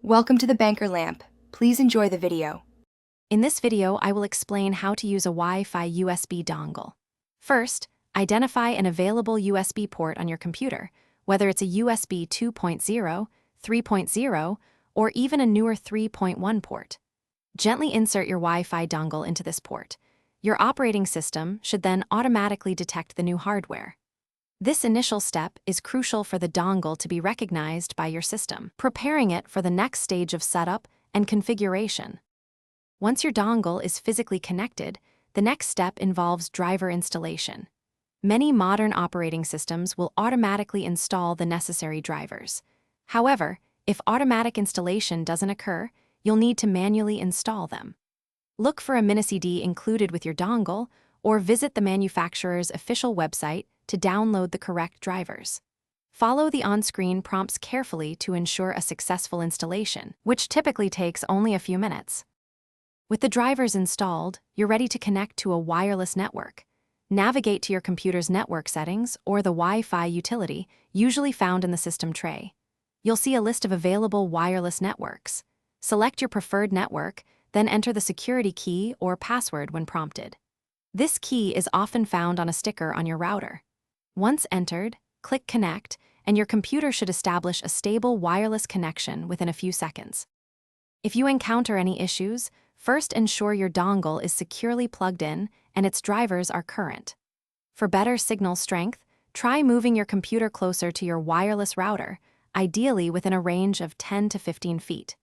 Welcome to the Banker Lamp. Please enjoy the video. In this video, I will explain how to use a Wi-Fi USB dongle. First, identify an available USB port on your computer, whether it's a USB 2.0, 3.0, or even a newer 3.1 port. Gently insert your Wi-Fi dongle into this port. Your operating system should then automatically detect the new hardware. This initial step is crucial for the dongle to be recognized by your system, preparing it for the next stage of setup and configuration. Once your dongle is physically connected, the next step involves driver installation. Many modern operating systems will automatically install the necessary drivers. However, if automatic installation doesn't occur, you'll need to manually install them. Look for a mini-CD included with your dongle, or visit the manufacturer's official website to download the correct drivers. Follow the on-screen prompts carefully to ensure a successful installation, which typically takes only a few minutes. With the drivers installed, you're ready to connect to a wireless network. Navigate to your computer's network settings or the Wi-Fi utility, usually found in the system tray. You'll see a list of available wireless networks. Select your preferred network, then enter the security key or password when prompted. This key is often found on a sticker on your router. Once entered, click Connect, and your computer should establish a stable wireless connection within a few seconds. If you encounter any issues, first ensure your dongle is securely plugged in and its drivers are current. For better signal strength, try moving your computer closer to your wireless router, ideally within a range of 10 to 15 feet.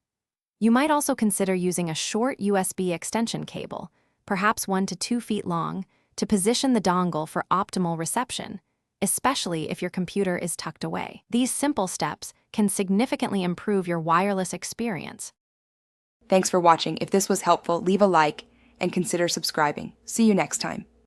You might also consider using a short USB extension cable, perhaps 1 to 2 feet long, to position the dongle for optimal reception, especially if your computer is tucked away. These simple steps can significantly improve your wireless experience. Thanks for watching. If this was helpful, leave a like and consider subscribing. See you next time.